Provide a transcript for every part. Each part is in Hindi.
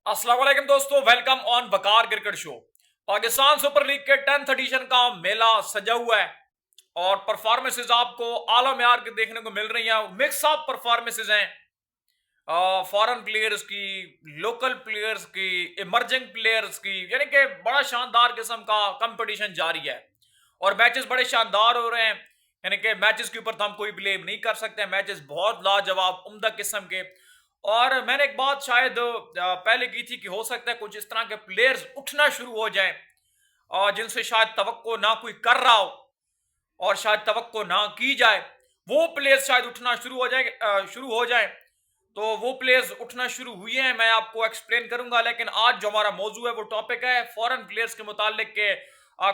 अस्सलाम वालेकुम दोस्तों, welcome on Waqar cricket show. Pakistan super league के 10th एडिशन का मेला सजा हुआ है और परफॉर्मेंसेज आपको आला म्यार के देखने को मिल रही हैं। मिक्स ऑफ परफॉर्मेंसेज हैं, फॉरेन प्लेयर्स की, लोकल प्लेयर्स की, इमर्जिंग प्लेयर्स की, यानी कि बड़ा शानदार किस्म का कंपटीशन जारी है और मैचेस बड़े शानदार हो रहे हैं। यानी कि मैचेस के ऊपर तो हम कोई ब्लेम नहीं कर सकते, मैचेस बहुत लाजवाब उम्दा किस्म के। और मैंने एक बात शायद पहले की थी कि हो सकता है कुछ इस तरह के प्लेयर्स उठना शुरू हो जाए और जिनसे शायद तवक्को ना कोई कर रहा हो और शायद तवक्को ना की जाए, वो प्लेयर्स शायद उठना शुरू हो जाए। तो वो प्लेयर्स उठना शुरू हुए हैं, मैं आपको एक्सप्लेन करूंगा। लेकिन आज जो हमारा मौजू है वो टॉपिक है फॉरेन प्लेयर्स के मुतालिक के।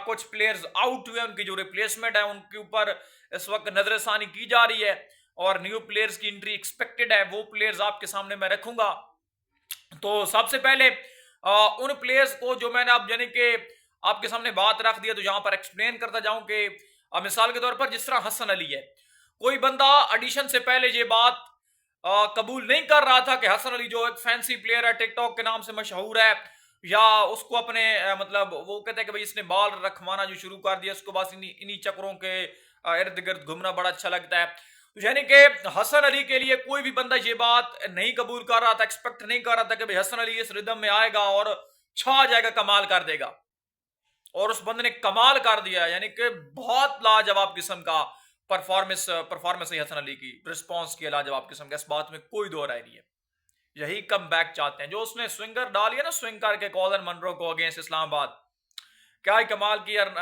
कुछ प्लेयर्स आउट हुए, उनकी जो रिप्लेसमेंट है उनके ऊपर इस वक्त नजरसानी की जा रही है और न्यू प्लेयर्स की एंट्री एक्सपेक्टेड है। वो प्लेयर्स आपके सामने मैं रखूंगा। तो सबसे पहले उन प्लेयर्स को जो मैंने आप यानी कि आपके सामने बात रख दिया, तो यहां पर एक्सप्लेन करता जाऊं कि मिसाल के तौर पर जिस तरह हसन अली है, कोई बंदा एडिशन से पहले ये बात कबूल नहीं कर रहा था कि हसन अली जो एक फैंसी प्लेयर है, टिकटॉक के नाम से मशहूर है, या उसको अपने मतलब वो कहते हैं कि भाई इसने बाल रखवाना जो शुरू कर दिया, उसको बस इन्हीं इन्हीं चक्रों के इर्द गिर्द घूमना बड़ा अच्छा लगता है। तो यानी कि हसन अली के लिए कोई भी बंदा ये बात नहीं कबूल कर रहा था, एक्सपेक्ट नहीं कर रहा था कि भाई हसन अली इस रिदम में आएगा और छा जाएगा, कमाल कर देगा। और उस बंदे ने कमाल कर दिया, यानी कि बहुत लाजवाब किस्म का परफॉर्मेंस है हसन अली की, रिस्पॉन्स किया लाजवाब किस्म का, इस बात में कोई दो राय नहीं है। यही कम बैक चाहते हैं जो उसने स्विंगर डाली है ना, स्विंग करके कॉलर मनरो को अगेंस्ट इस्लामाबाद, क्या ही कमाल की यार,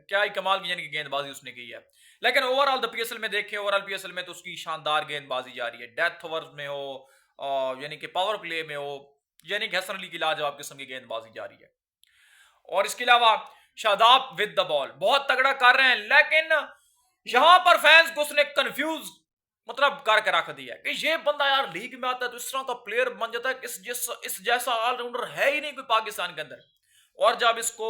क्या ही कमाल की यानी कि गेंदबाजी उसने की है। लेकिन ओवरऑल द पीएसएल में देखें, ओवरऑल पीएसएल में तो उसकी शानदार गेंदबाजी जारी है, डेथ ओवर्स में हो यानी कि पावर प्ले में हो, यानी कि हसन अली की लाजवाब किस्म की गेंदबाजी जारी है। और इसके अलावा शादाब विद द बॉल बहुत तगड़ा कर रहे हैं, लेकिन यहां पर फैंस को उसने कंफ्यूज मतलब करके रख दिया कि ये बंदा यार लीग में आता है तो इस तरह का प्लेयर बन जाता है कि इस जैसा ऑलराउंडर है ही नहीं कोई पाकिस्तान के अंदर। और जब इसको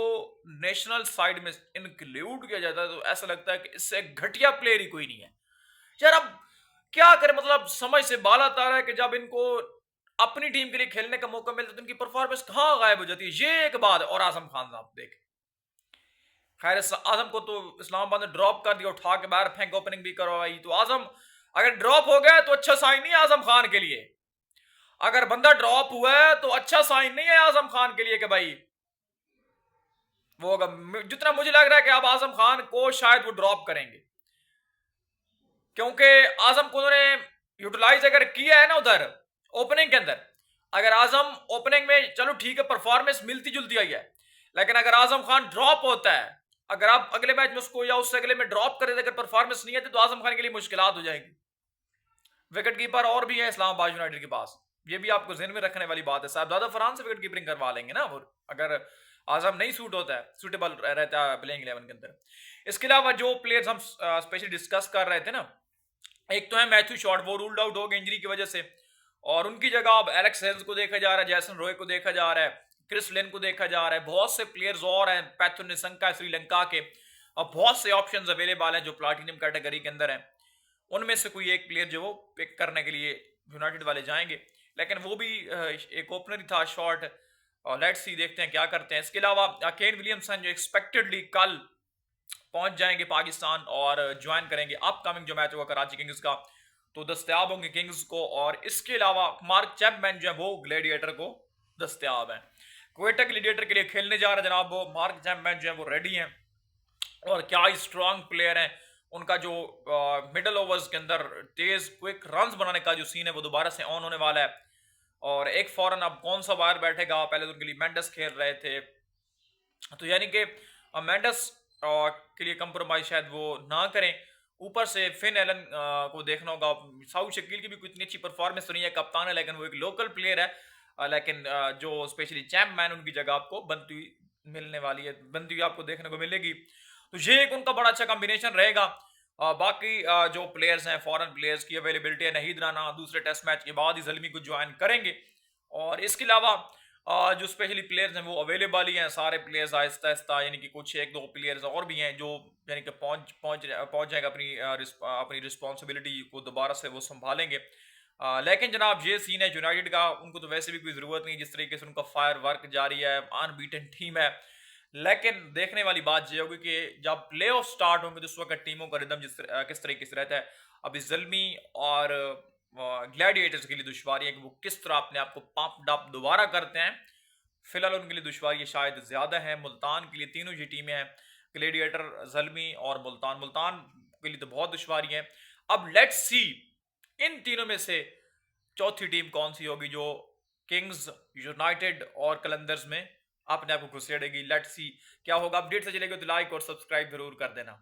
नेशनल साइड में इंक्लूड किया जाता है तो ऐसा लगता है कि इससे घटिया प्लेयर ही कोई नहीं है। यार अब क्या करें, मतलब समझ से बाला तारा है कि जब इनको अपनी टीम के लिए खेलने का मौका मिलता है तो इनकी परफॉर्मेंस कहां गायब हो जाती है। ये एक बात। और आजम खान साहब देख, खैर आजम को तो इस्लामाबाद ने ड्रॉप कर दिया, उठा के बाहर फेंक, ओपनिंग भी करवाई। तो आजम अगर ड्रॉप हो गया तो अच्छा साइन नहीं है आजम खान के लिए। अगर बंदा ड्रॉप हुआ है तो अच्छा साइन नहीं है आजम खान के लिए कि भाई वो, जितना मुझे लग रहा है कि अब आजम खान को शायद वो ड्रॉप करेंगे, क्योंकि आजम को उन्होंने यूटिलाइज अगर किया है ना उधर ओपनिंग के अंदर। अगर आजम ओपनिंग में चलो ठीक है परफॉर्मेंस मिलती जुलती आई है, लेकिन अगर आजम खान ड्रॉप होता है, अगर आप अगले मैच में उसको या उससे अगले में ड्रॉप करें, अगर परफॉर्मेंस नहीं आती तो आजम खान के लिए मुश्किलात हो जाएगी। विकेट कीपर और भी है इस्लामाबाद यूनाइटेड के पास, ये भी आपको जहन में रखने वाली बात है। साहबजादा फरहान से विकेट कीपिंग करवा लेंगे ना वो, अगर आजम नहीं सूट होता है, सूटेबल रहता है प्लेइंग 11 के अंदर। इसके अलावा जो प्लेयर्स हम स्पेशली डिस्कस कर रहे थे ना, एक तो है मैथ्यू शॉर्ट, वो रूल्ड आउट हो गए इंजरी की वजह से, और उनकी जगह अब एलेक्स हेल्स को देखा जा रहा है, जैसन रॉय को देखा जा रहा है, क्रिस लेन को देखा जा रहा है, बहुत से प्लेयर्स और हैं, पैथो निशंका श्रीलंका के, और बहुत से ऑप्शंस अवेलेबल हैं जो प्लाटिनम कैटेगरी के अंदर हैं। उनमें से कोई एक प्लेयर जो वो पिक करने के लिए यूनाइटेड वाले जाएंगे, लेकिन वो भी एक ओपनर ही था शॉर्ट, और लेट्स सी देखते हैं क्या करते हैं। इसके अलावा केन विलियमसन जो एक्सपेक्टेडली कल पहुंच जाएंगे पाकिस्तान और ज्वाइन करेंगे अपकमिंग जो मैच होगा कराची किंग्स का, तो दस्तयाब होंगे किंग्स को। और इसके अलावा मार्क चैपमैन जो है वो ग्लैडिएटर को दस्तयाब है, क्वेटा ग्लैडिएटर के लिए खेलने जा रहे हैं जनाब। वो मार्क चैपमैन जो है वो रेडी हैं और क्या ही स्ट्रांग प्लेयर हैं। उनका जो मिडल ओवर्स के अंदर तेज क्विक रन्स बनाने का जो सीन है वो दोबारा से ऑन होने वाला है। और एक फॉरन अब कौन सा बाहर बैठेगा, पहले तो उनके लिए मेंडस खेल रहे थे, तो यानी कि मेंडस के लिए कंप्रोमाइज शायद वो ना करें। ऊपर से फिन एलन को देखना होगा। साउथ शकील की भी कोई इतनी अच्छी परफॉर्मेंस तो नहीं है, कप्तान है, लेकिन वो एक लोकल प्लेयर है। लेकिन जो स्पेशली चैम्पमैन उनकी जगह आपको बनती हुई मिलने वाली है, बनती हुई आपको देखने को मिलेगी। तो ये एक उनका बड़ा अच्छा कॉम्बिनेशन रहेगा। बाकी जो प्लेयर्स हैं फॉरेन प्लेयर्स की अवेलेबिलिटी है, नहीद राना दूसरे टेस्ट मैच के बाद ही जलमी को ज्वाइन करेंगे। और इसके अलावा जो स्पेशली प्लेयर्स हैं वो अवेलेबल ही हैं, सारे प्लेयर्स आहिस्ता आहिस्ता, यानी कि कुछ एक दो प्लेयर्स और भी हैं जो यानी कि पहुंच जाएगा, अपनी रिस्पॉन्सिबिलिटी को दोबारा से वो संभालेंगे। लेकिन जनाब ये सीन है यूनाइटेड का, उनको तो वैसे भी कोई जरूरत नहीं, जिस तरीके से उनका फायर वर्क जारी है, अनबीटन टीम है। लेकिन देखने वाली बात यह होगी कि जब प्ले ऑफ स्टार्ट होंगे तो उस वक्त टीमों का रिदम किस तरीके से रहता है। अभी ज़ल्मी और ग्लैडिएटर्स के लिए दुश्वारी है कि वो किस तरह अपने आप को पंप अप दोबारा करते हैं। फिलहाल उनके लिए दुश्वारी शायद ज्यादा है। मुल्तान के लिए तीनों ही टीमें हैं, ग्लेडिएटर, ज़ल्मी और मुल्तान। मुल्तान के लिए तो बहुत दुश्वारी है। अब लेट्स सी इन तीनों में से चौथी टीम कौन सी होगी जो किंग्स, यूनाइटेड और कलंदर्स में अपने आप को घुसेड़ेगी। लेट्स सी क्या होगा। अपडेट से चलेगा तो लाइक और सब्सक्राइब जरूर कर देना।